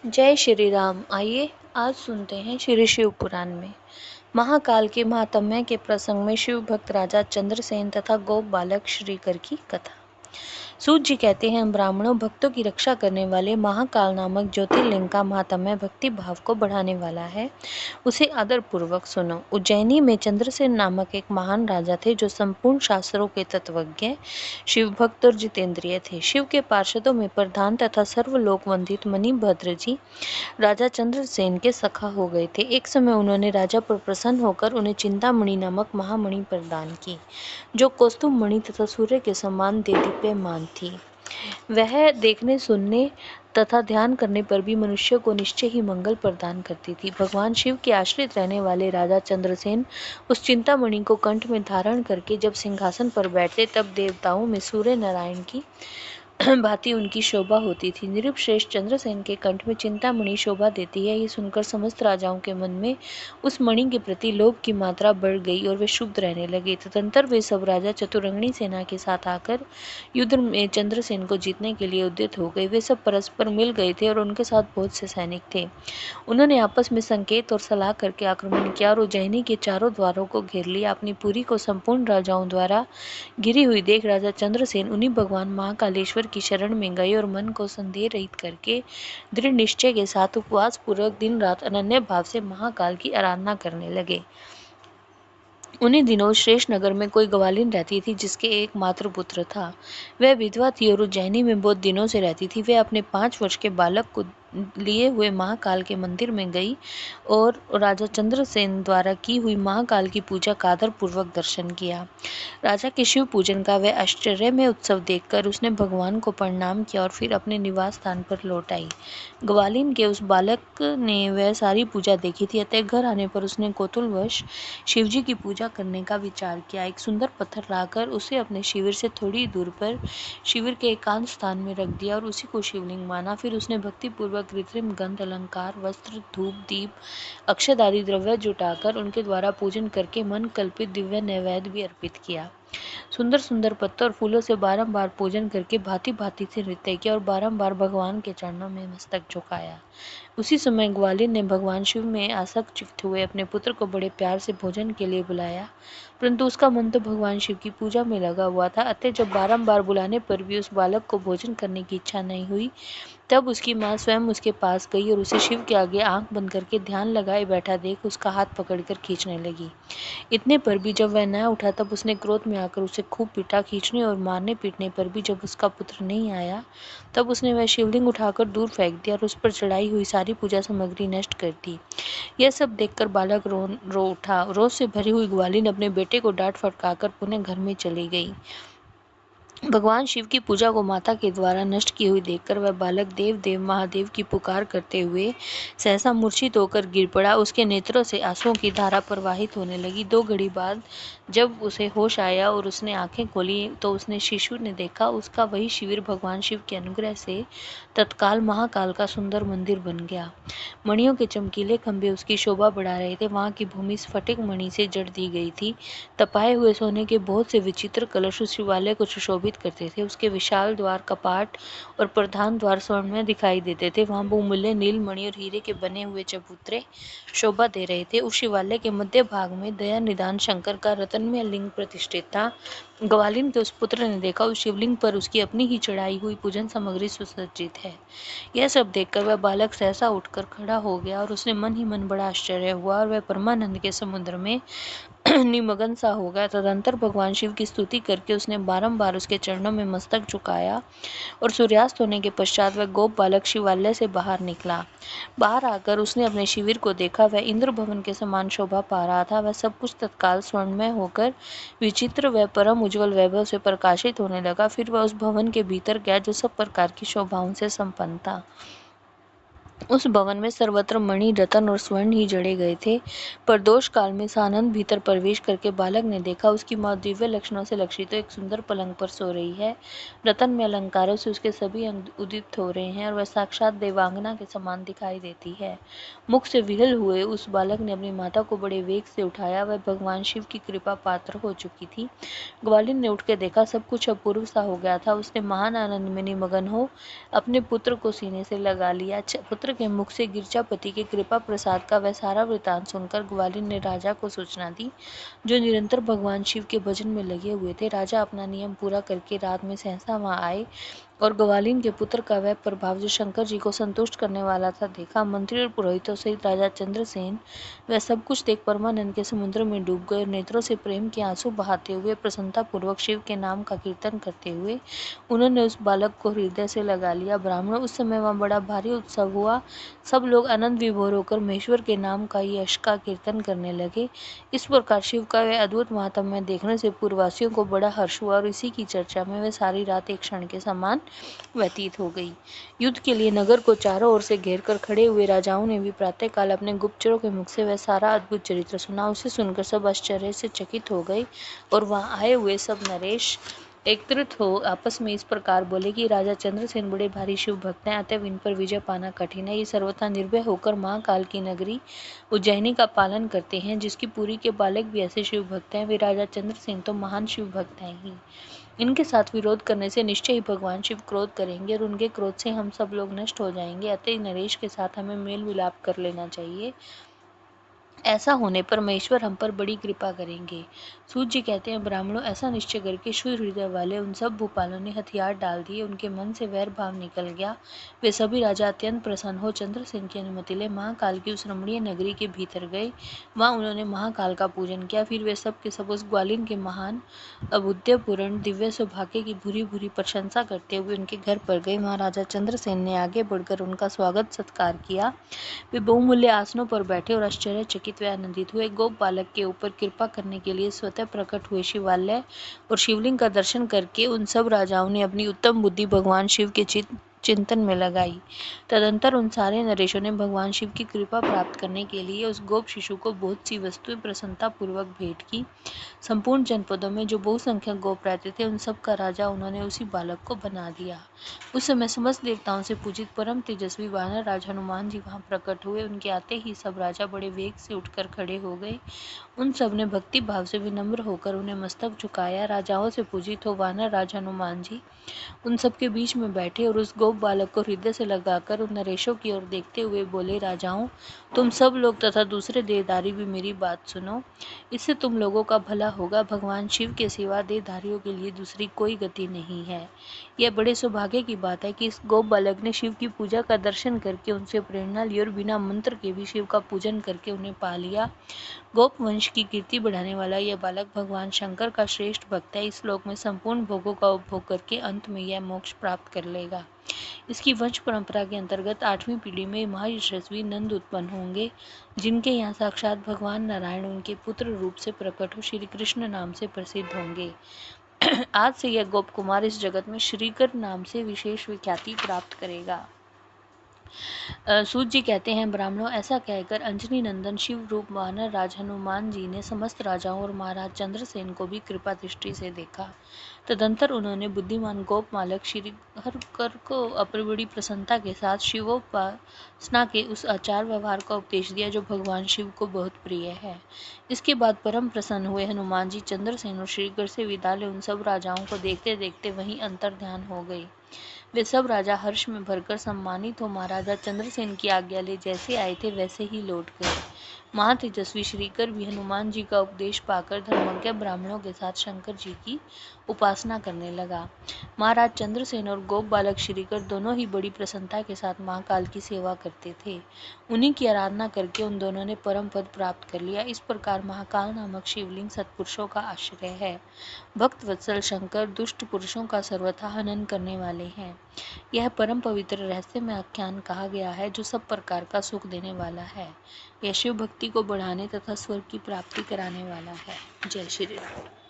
जय श्री राम। आइए आज सुनते हैं श्री शिव पुराण में महाकाल के महात्म्य के प्रसंग में शिव भक्त राजा चंद्रसेन तथा गोप बालक श्रीकर की कथा। सूत जी कहते हैं, ब्राह्मणों भक्तों की रक्षा करने वाले महाकाल नामक ज्योतिर्लिंग का महात्म्य भक्ति भाव को बढ़ाने वाला है। उसे आदर पूर्वक सुनो। उज्जैनी में चंद्रसेन नामक एक महान राजा थे जो संपूर्ण शास्त्रों के तत्वज्ञ, शिव भक्त और जितेंद्रिय थे। शिव के पार्षदों में प्रधान तथा सर्वलोक वंदित मणिभद्र जी राजा चंद्रसेन के सखा हो गए थे। एक समय उन्होंने राजा पर प्रसन्न होकर उन्हें चिंतामणि नामक महामणि प्रदान की, जो कौस्तुभ मणि तथा सूर्य के समान देदीप्यमान थी। वह देखने, सुनने तथा ध्यान करने पर भी मनुष्य को निश्चय ही मंगल प्रदान करती थी। भगवान शिव के आश्रित रहने वाले राजा चंद्रसेन उस चिंतामणि को कंठ में धारण करके जब सिंहासन पर बैठते, तब देवताओं में सूर्य नारायण की भांति उनकी शोभा होती थी। नृपश्रेष्ठ चंद्रसेन के कंठ में चिंतामणि शोभा देती है, ये सुनकर समस्त राजाओं के मन में उस मणि के प्रति लोभ की मात्रा बढ़ गई और वे क्षुब्ध रहने लगे। तदंतर वे सब राजा चतुरंगणी सेना के साथ आकर युद्ध में चंद्रसेन को जीतने के लिए उद्यत हो गए। वे सब परस्पर मिल गए थे और उनके साथ बहुत से सैनिक थे। उन्होंने आपस में संकेत और सलाह करके आक्रमण किया और उज्जैनी के चारों द्वारों को घेर लिया। अपनी पुरी को संपूर्ण राजाओं द्वारा घिरी हुई देख राजा चंद्रसेन उन्हीं भगवान महाकालेश्वर की शरण में गए और मन को संदेह रहित करके दृढ़ निश्चय के साथ उपवास पूर्वक दिन रात अनन्य भाव से महाकाल की आराधना करने लगे। उन्हीं दिनों शेष नगर में कोई ग्वालिन रहती थी, जिसके एक मात्र पुत्र था। वह विधवा थी और उज्जैनी में बहुत दिनों से रहती थी। वह अपने 5 वर्ष के बालक को लिए हुए महाकाल के मंदिर में गई और राजा चंद्रसेन द्वारा की हुई महाकाल की पूजा का आदर पूर्वक दर्शन किया। राजा के शिव पूजन का वह आश्चर्य में उत्सव देखकर उसने भगवान को प्रणाम किया और फिर अपने निवास स्थान पर लौट आई। ग्वालिन के उस बालक ने वह सारी पूजा देखी थी, अतः घर आने पर उसने कौतूहलवश शिवजी की पूजा करने का विचार किया। एक सुंदर पत्थर लाकर उसे अपने शिविर से थोड़ी दूर पर शिविर के एकांत स्थान में रख दिया और उसी को शिवलिंग माना। फिर उसने भक्तिपूर्वक कृत्रिम गंध, अलंकार, वस्त्र, धूप, दीप, अक्षत आदि द्रव्य जुटाकर उनके द्वारा पूजन करके मन कल्पित दिव्य नैवेद्य भी अर्पित किया। सुंदर सुंदर पत्तों और फूलों से बारंबार पूजन करके भांति भांति से नृत्य किया और बारंबार भगवान के चरणों में मस्तक झुकाया। उसी समय ग्वालिन ने भगवान शिव में आसक्त चित्त हुए अपने पुत्र को बड़े प्यार से भोजन के लिए बुलाया, परंतु उसका मन तो भगवान शिव की पूजा में लगा हुआ था। अतः जब बारंबार बुलाने पर भी उस बालक को भोजन करने की इच्छा नहीं हुई, तब उसकी माँ स्वयं उसके पास गई और उसे शिव के आगे आंख बंद करके ध्यान लगाए बैठा देख उसका हाथ पकड़कर खींचने लगी। इतने पर भी जब वह न उठा, तब उसने क्रोध में आकर उसे खूब पीटा। खींचने और मारने पीटने पर भी जब उसका पुत्र नहीं आया, तब उसने वह शिवलिंग उठाकर दूर फेंक दिया और उस पर चढ़ाई हुई सारी पूजा सामग्री नष्ट कर दी। यह सब देखकर बालक रो उठा। रोष से भरी हुई ग्वालिन अपने बेटे को डांट फटकारकर पुनः घर में चली गई। भगवान शिव की पूजा को माता के द्वारा नष्ट की हुई देखकर वह बालक देव देव महादेव की पुकार करते हुए सहसा मूर्छित होकर गिर पड़ा। उसके नेत्रों से आंसुओं की धारा प्रवाहित होने लगी। 2 घड़ी बाद जब उसे होश आया और उसने आंखें खोली, तो उसने शिशु ने देखा उसका वही शिविर भगवान शिव के अनुग्रह से तत्काल महाकाल का सुंदर मंदिर बन गया। मणियों के चमकीले खंभे उसकी शोभा बढ़ा रहे थे। वहां की भूमि स्फटिक मणि से जड़ दी गई थी। तपाए हुए सोने के बहुत से विचित्र कलश उस शिवालय को सुशोभित करते थे। उसके विशाल द्वार, कपाट और प्रधान द्वार स्वर्ण में दिखाई देते थे। वहां बहुमूल्य नील मणि और हीरे के बने हुए चबूतरे शोभा दे रहे थे। उस शिवालय के मध्य भाग में दया निदान शंकर का रत्नमय लिंग प्रतिष्ठित था। ग्वालिन के उस पुत्र ने देखा उस शिवलिंग पर उसकी अपनी ही चढ़ाई हुई पूजन सामग्री सुसज्जित है। यह सब देखकर वह बालक सहसा उठकर खड़ा हो गया और उसने मन ही मन बड़ा आश्चर्य हुआ और वह परमानंद के समुद्र में निमग्न सा हो गया। तदंतर भगवान शिव की स्तुति करके उसने बारंबार उसके चरणों में मस्तक झुकाया और सूर्यास्त होने के पश्चात वह गोप बालक शिवालय से बाहर निकला। बाहर आकर उसने अपने शिविर को देखा। वह इंद्र भवन के समान शोभा पा रहा था। वह सब कुछ तत्काल स्वर्णमय होकर विचित्र व परम उज्ज्वल वैभव से प्रकाशित होने लगा। फिर वह उस भवन के भीतर गया जो सब प्रकार की शोभाओं से संपन्न था। उस भवन में सर्वत्र मणि, रतन और स्वर्ण ही जड़े गए थे। पर दोष काल में सानंद भीतर प्रवेश करके बालक ने देखा उसकी माँ दिव्य लक्षणों से लक्षित तो एक सुंदर पलंग पर सो रही है। रतन में अलंकारों से उसके सभी अंग उदित हो रहे हैं और वह साक्षात देवांगना के समान दिखाई देती है। मुख से विहल हुए उस बालक ने अपनी माता को बड़े वेग से उठाया। वह भगवान शिव की कृपा पात्र हो चुकी थी। ग्वालिन ने उठ के देखा सब कुछ अपूर्व सा हो गया था। उसने महान आनंद में निमग्न हो अपने पुत्र को सीने से लगा लिया। पुत्र पुत्र के मुख से गिरजापति के कृपा प्रसाद का वह सारा वृतांत सुनकर ग्वालिन ने राजा को सूचना दी, जो निरंतर भगवान शिव के भजन में लगे हुए थे। राजा अपना नियम पूरा करके रात में सहसा वहां आए और ग्वालिन के पुत्र का वह प्रभाव जो शंकर जी को संतुष्ट करने वाला था देखा। मंत्री और पुरोहितों सहित राजा चंद्रसेन वह सब कुछ देख परमानंद के समुद्र में डूब गए और नेत्रों से प्रेम के आंसू बहाते हुए प्रसन्नता पूर्वक शिव के नाम का कीर्तन करते हुए उन्होंने उस बालक को हृदय से लगा लिया। ब्राह्मणों, उस समय वहां बड़ा भारी उत्सव हुआ। सब लोग आनंद विभोर होकर महेश्वर के नाम का यश का कीर्तन करने लगे। इस प्रकार शिव का वह अद्भुत महात्म्य देखने से पूर्ववासियों को बड़ा हर्ष हुआ और इसी की चर्चा में वह सारी रात एक क्षण के समान व्यतीत हो गई। युद्ध के लिए नगर को चारों ओर से घेर कर खड़े हुए राजाओं ने भी प्रातःकाल अपने गुप्तचरों के मुख से वह सारा अद्भुत चरित्र सुना। उसे सुनकर सब आश्चर्य से चकित हो गए और वहां आए हुए सब नरेश एकत्रित हो आपस में इस प्रकार बोले कि राजा चंद्रसेन बड़े भारी शिव भक्त हैं, अतएव इन पर विजय पाना कठिन है। ये सर्वथा निर्भय होकर महाकाल की नगरी उज्जैनी का पालन करते हैं, जिसकी पुरी के बालक भी ऐसे शिव भक्त हैं। वे राजा चंद्रसेन तो महान शिव भक्त हैं ही। इनके साथ विरोध करने से निश्चय ही भगवान शिव क्रोध करेंगे और उनके क्रोध से हम सब लोग नष्ट हो जाएंगे। अतः नरेश के साथ हमें मेल मिलाप कर लेना चाहिए। ऐसा होने पर महेश्वर हम पर बड़ी कृपा करेंगे। सूत जी कहते हैं, ब्राह्मणों, ऐसा निश्चय करके शुद्ध हृदय वाले उन सब भूपालों ने हथियार डाल दिए। उनके मन से वैर भाव निकल गया। वे सभी राजा अत्यंत प्रसन्न हो चंद्रसेन की अनुमति ले महाकाल की उस रमणीय नगरी के भीतर गए। वहां उन्होंने महाकाल का पूजन किया। फिर वे सब के सब उस ग्वालिन के महान अभूतपूर्ण दिव्य सौभाग्य की भूरी भूरी प्रशंसा करते हुए उनके घर पर गए। वहां राजा चंद्रसेन ने आगे बढ़कर उनका स्वागत सत्कार किया। वे बहुमूल्य आसनों पर बैठे और आश्चर्यचकित व आनंदित हुए। गोप बालक के ऊपर कृपा करने के लिए स्वतः प्रकट हुए शिवालय और शिवलिंग का दर्शन करके उन सब राजाओं ने अपनी उत्तम बुद्धि भगवान शिव के चिंतन में लगाई। तदंतर उन सारे नरेशों ने भगवान शिव की कृपा प्राप्त करने के लिए उस गोप शिशु को बहुत सी वस्तुएं प्रसन्नता पूर्वक भेंट की। संपूर्ण जनपदों में जो बहुसंख्यक गोप रहते थे, उन सब का राजा उन्होंने उसी बालक को बना दिया। उस समय समस्त देवताओं से पूजित परम तेजस्वी वानर राज हनुमान जी वहां प्रकट हुए। उनके आते ही सब राजा बड़े वेग से उठकर खड़े हो गए। उन सब ने भक्ति भाव से विनम्र होकर उन्हें मस्तक झुकाया। राजाओं से पूजित हो वानर राज हनुमान जी उन सब के बीच में बैठे और उस गोप बालक को हृदय से लगाकर उन नरेशों की ओर देखते हुए बोले, राजाओं, तुम सब लोग तथा दूसरे देहधारी भी मेरी बात सुनो। इससे तुम लोगों का भला होगा। भगवान शिव के सिवा देहधारियों के लिए दूसरी कोई गति नहीं है। यह बड़े सौभाग्य की बात है कि इस गोप बालक ने शिव की पूजा का दर्शन करके उनसे प्रेरणा ली और बिना मंत्र के भी शिव का पूजन करके उन्हें पा लिया। गोप वंश की कीर्ति बढ़ाने वाला यह बालक भगवान शंकर का श्रेष्ठ भक्त है। इस लोक में संपूर्ण भोगों का उपभोग करके अंत में यह मोक्ष प्राप्त कर लेगा। इसकी वंश परंपरा के अंतर्गत 8वीं पीढ़ी में महायशस्वी नंद उत्पन्न होंगे, जिनके यहाँ साक्षात भगवान नारायण उनके पुत्र रूप से प्रकट हो श्री कृष्ण नाम से प्रसिद्ध होंगे। आज से यह गोप कुमार इस जगत में श्रीकर नाम से विशेष विख्याति प्राप्त करेगा। सूत जी कहते हैं, ब्राह्मणों, ऐसा कहकर अंजनी नंदन शिव रूप वानर राज हनुमान जी ने समस्त राजाओं और महाराज चंद्रसेन को भी कृपा दृष्टि से देखा। तदंतर उन्होंने बुद्धिमान गोप बालक श्रीहर को अपनी बड़ी प्रसन्नता के साथ शिवोपासना के उस आचार व्यवहार का उपदेश दिया जो भगवान शिव को बहुत प्रिय है। इसके बाद परम प्रसन्न हुए हनुमान जी चंद्रसेन और श्रीहर से विदा ले उन सब राजाओं को देखते देखते वहीं अंतर ध्यान हो गए। वे सब राजा हर्ष में भरकर सम्मानित हो महाराजा चंद्रसेन की आज्ञा ले जैसे आए थे वैसे ही लौट गए। महातेजस्वी श्रीकर भी हनुमान जी का उपदेश पाकर धर्मज्ञ ब्राह्मणों के साथ शंकर जी की उपासना करने लगा। महाराज चंद्रसेन और गोप बालक श्रीकर दोनों ही बड़ी प्रसन्नता के साथ महाकाल की सेवा करते थे। उन्हीं की आराधना करके उन दोनों ने परम पद प्राप्त कर लिया। इस प्रकार महाकाल नामक शिवलिंग सत्पुरुषों का आश्रय है। भक्त वत्सल शंकर दुष्ट पुरुषों का सर्वथा हनन करने वाले हैं। यह परम पवित्र रहस्य में आख्यान कहा गया है जो सब प्रकार का सुख देने वाला है। यह शिव भक्ति को बढ़ाने तथा स्वर्ग की प्राप्ति कराने वाला है। जय श्री राम।